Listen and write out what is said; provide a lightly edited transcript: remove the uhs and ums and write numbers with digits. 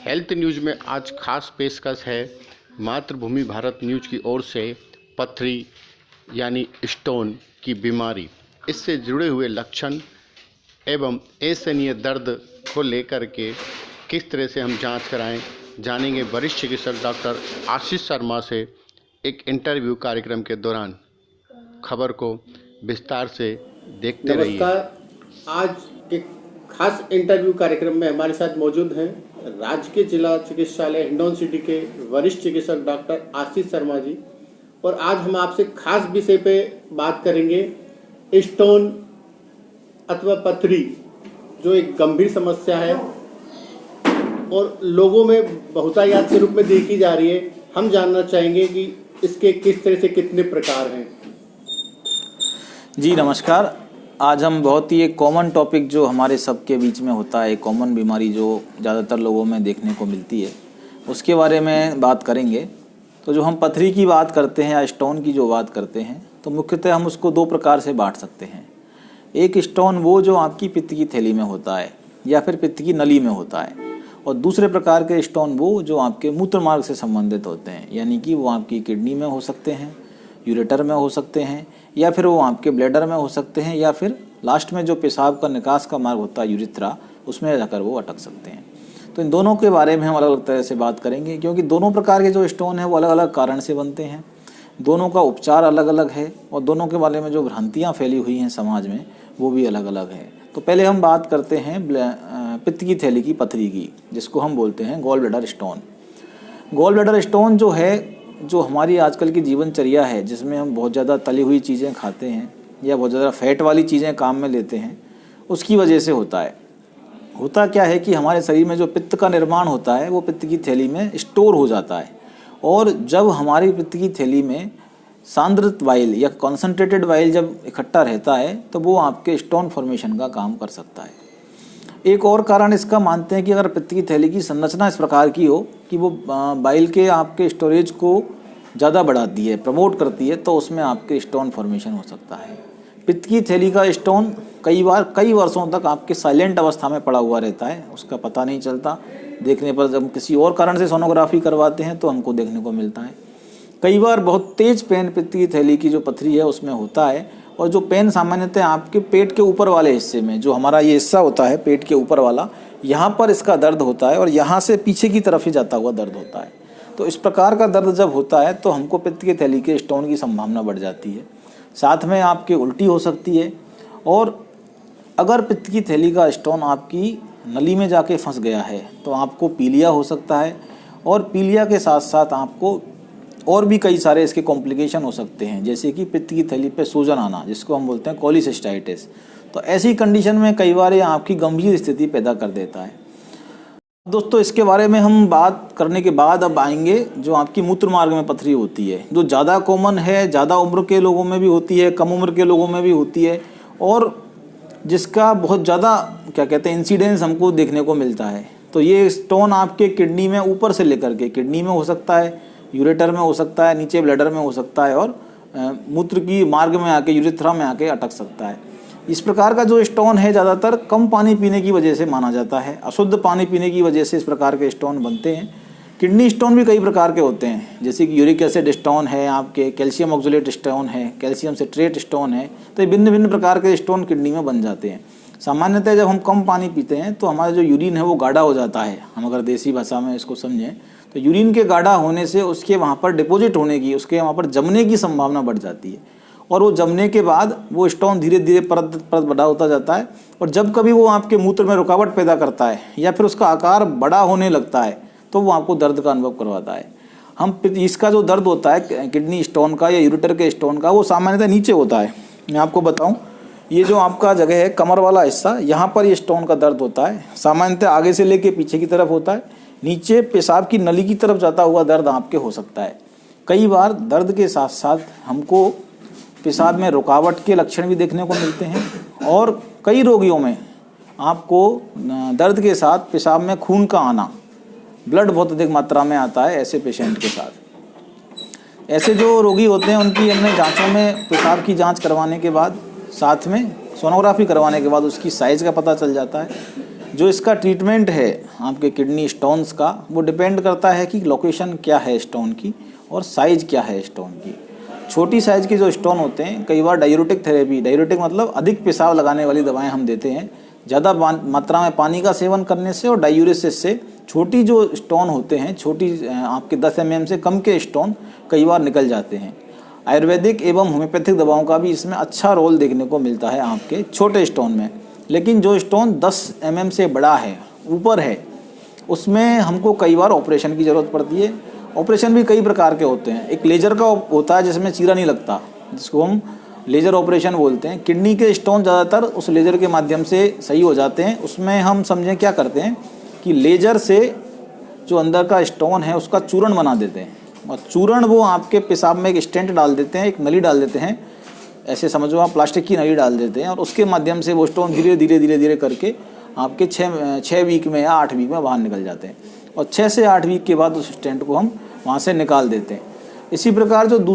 Health news में आज खास पेशकश है मातृभूमि भारत न्यूज़ की ओर से पथरी यानी स्टोन की बीमारी, इससे जुड़े हुए लक्षण एवं असहनीय दर्द को लेकर के किस तरह से हम जांच कराएं, जानेंगे वरिष्ठ चिकित्सक डॉक्टर आशीष शर्मा से एक इंटरव्यू कार्यक्रम के दौरान। खबर को विस्तार से देखते रहिए। नमस्कार। आज के खास इंटरव्यू कार्यक्रम में हमारे साथ मौजूद हैं राजकीय जिला चिकित्सालय हिंडौन सिटी के वरिष्ठ चिकित्सक डॉक्टर आशीष शर्मा जी, और आज हम आपसे खास विषय पे बात करेंगे स्टोन अथवा पथरी, जो एक गंभीर समस्या है और लोगों में बहुतायत के रूप में देखी जा रही है। हम जानना चाहेंगे कि इसके किस तरह से कितने प्रकार हैं। जी नमस्कार। आज हम बहुत ही एक कॉमन टॉपिक जो हमारे सबके बीच में होता है, कॉमन बीमारी जो ज़्यादातर लोगों में देखने को मिलती है, उसके बारे में बात करेंगे। तो जो हम पथरी की बात करते हैं या स्टोन की जो बात करते हैं, तो मुख्यतः हम उसको दो प्रकार से बांट सकते हैं। एक स्टोन वो जो आपकी पित्त की थैली में होता है या फिर पित्त की नली में होता है, और दूसरे प्रकार के स्टोन वो जो आपके मूत्र मार्ग से संबंधित होते हैं, यानी कि वो आपकी किडनी में हो सकते हैं, यूरेटर में हो सकते हैं, या फिर वो आपके ब्लैडर में हो सकते हैं, या फिर लास्ट में जो पेशाब का निकास का मार्ग होता है यूरिथ्रा, उसमें जाकर वो अटक सकते हैं। तो इन दोनों के बारे में हम अलग अलग तरह से बात करेंगे, क्योंकि दोनों प्रकार के जो स्टोन हैं वो अलग अलग कारण से बनते हैं, दोनों का उपचार अलग अलग है और दोनों के बारे में जो भ्रांतियाँ फैली हुई हैं समाज में वो भी अलग अलग है। तो पहले हम बात करते हैं पित्त की थैली की पथरी की, जिसको हम बोलते हैं gall bladder stone. Gall bladder stone जो है, जो हमारी आजकल की जीवनचर्या है, जिसमें हम बहुत ज़्यादा तली हुई चीज़ें खाते हैं या बहुत ज़्यादा फैट वाली चीज़ें काम में लेते हैं, उसकी वजह से होता है। होता क्या है कि हमारे शरीर में जो पित्त का निर्माण होता है वो पित्त की थैली में स्टोर हो जाता है, और जब हमारी पित्त की थैली में सांद्रित वाइल या कॉन्सनट्रेटेड वाइल जब इकट्ठा रहता है तो वो आपके स्टोन फॉर्मेशन का काम कर सकता है। एक और कारण इसका मानते हैं कि अगर पित्त की थैली की संरचना इस प्रकार की हो कि वो बाइल के आपके स्टोरेज को ज़्यादा बढ़ाती है, प्रमोट करती है, तो उसमें आपके स्टोन फॉर्मेशन हो सकता है। पित्त की थैली का स्टोन कई बार कई वर्षों तक आपके साइलेंट अवस्था में पड़ा हुआ रहता है, उसका पता नहीं चलता। देखने पर जब किसी और कारण से सोनोग्राफी करवाते हैं तो हमको देखने को मिलता है। कई बार बहुत तेज पेन पित्त की थैली की जो पथरी है उसमें होता है, और जो पेन सामान्यतः आपके पेट के ऊपर वाले हिस्से में, जो हमारा ये हिस्सा होता है पेट के ऊपर वाला, यहाँ पर इसका दर्द होता है और यहाँ से पीछे की तरफ ही जाता हुआ दर्द होता है। तो इस प्रकार का दर्द जब होता है तो हमको पित्त की थैली के स्टोन की संभावना बढ़ जाती है। साथ में आपकी उल्टी हो सकती है, और अगर पित्त की थैली का स्टोन आपकी नली में जाके फंस गया है तो आपको पीलिया हो सकता है, और पीलिया के साथ साथ आपको और भी कई सारे इसके कॉम्प्लिकेशन हो सकते हैं, जैसे कि पित्त की थैली पे सूजन आना, जिसको हम बोलते हैं कोलिसिस्टाइटिस। तो ऐसी कंडीशन में कई बार ये आपकी गंभीर स्थिति पैदा कर देता है। दोस्तों, इसके बारे में हम बात करने के बाद अब आएंगे जो आपकी मूत्र मार्ग में पथरी होती है, जो ज़्यादा कॉमन है, ज़्यादा उम्र के लोगों में भी होती है, कम उम्र के लोगों में भी होती है, और जिसका बहुत ज़्यादा क्या कहते हैं इंसिडेंस हमको देखने को मिलता है। तो ये स्टोन आपके किडनी में ऊपर से लेकर के किडनी में हो सकता है, यूरेटर में हो सकता है, नीचे ब्लैडर में हो सकता है, और मूत्र की मार्ग में आके यूरिथ्रा में आके अटक सकता है। इस प्रकार का जो स्टोन है ज़्यादातर कम पानी पीने की वजह से माना जाता है, अशुद्ध पानी पीने की वजह से इस प्रकार के स्टोन बनते हैं। किडनी स्टोन भी कई प्रकार के होते हैं, जैसे कि यूरिक एसिड स्टोन है, आपके कैल्शियम ऑक्सलेट स्टोन है, कैल्शियम सिट्रेट स्टोन है। तो ये भिन्न भिन्न प्रकार के स्टोन किडनी में बन जाते हैं। सामान्यतः जब हम कम पानी पीते हैं तो हमारा जो यूरिन है वो गाढ़ा हो जाता है। हम अगर देसी भाषा में इसको समझें तो यूरिन के गाढ़ा होने से उसके वहाँ पर डिपॉजिट होने की, उसके वहाँ पर जमने की संभावना बढ़ जाती है, और वो जमने के बाद वो स्टोन धीरे धीरे परत परत बड़ा होता जाता है, और जब कभी वो आपके मूत्र में रुकावट पैदा करता है या फिर उसका आकार बड़ा होने लगता है तो वो आपको दर्द का अनुभव करवाता है। हम इसका जो दर्द होता है किडनी स्टोन का या यूरेटर के स्टोन का, वो सामान्यतः नीचे होता है। मैं आपको बताऊं, ये जो आपका जगह है कमर वाला हिस्सा, यहाँ पर ये स्टोन का दर्द होता है। सामान्यतः आगे से लेके पीछे की तरफ होता है, नीचे पेशाब की नली की तरफ जाता हुआ दर्द आपके हो सकता है। कई बार दर्द के साथ साथ हमको पेशाब में रुकावट के लक्षण भी देखने को मिलते हैं, और कई रोगियों में आपको दर्द के साथ पेशाब में खून का आना, ब्लड बहुत अधिक मात्रा में आता है ऐसे पेशेंट के साथ। ऐसे जो रोगी होते हैं उनकी हमने जांचों में पेशाब की जांच करवाने के बाद, साथ में सोनोग्राफी करवाने के बाद उसकी साइज़ का पता चल जाता है। जो इसका ट्रीटमेंट है आपके किडनी स्टोन्स का, वो डिपेंड करता है कि लोकेशन क्या है स्टोन की और साइज़ क्या है स्टोन की। छोटी साइज़ के जो स्टोन होते हैं, कई बार डायूरेटिक थेरेपी, डायूरेटिक मतलब अधिक पेशाब लगाने वाली दवाएं हम देते हैं ज़्यादा मात्रा में पानी का सेवन करने से और डायूरेसिस से। छोटी जो स्टोन होते हैं, छोटी आपके 10 mm से कम के स्टोन कई बार निकल जाते हैं। आयुर्वेदिक एवं होम्योपैथिक दवाओं का भी इसमें अच्छा रोल देखने को मिलता है आपके छोटे स्टोन में। लेकिन जो स्टोन 10 mm से बड़ा है, ऊपर है, उसमें हमको कई बार ऑपरेशन की ज़रूरत पड़ती है। ऑपरेशन भी कई प्रकार के होते हैं। एक लेजर का होता है जिसमें चीरा नहीं लगता, जिसको हम लेजर ऑपरेशन बोलते हैं। किडनी के स्टोन ज़्यादातर उस लेजर के माध्यम से सही हो जाते हैं। उसमें हम समझें क्या करते हैं कि लेजर से जो अंदर का स्टोन है उसका चूर्ण बना देते हैं, और चूर्ण वो आपके पेशाब में एक स्टेंट डाल देते हैं, एक नली डाल देते हैं, ऐसे समझो आप प्लास्टिक की नली डाल देते हैं, और उसके माध्यम से वो स्टोन धीरे धीरे करके आपके 6 वीक में या 8 वीक में बाहर निकल जाते हैं, और 6 से 8 वीक के बाद उस स्टेंट को हम वहाँ से निकाल देते हैं। इसी प्रकार जो दूसरे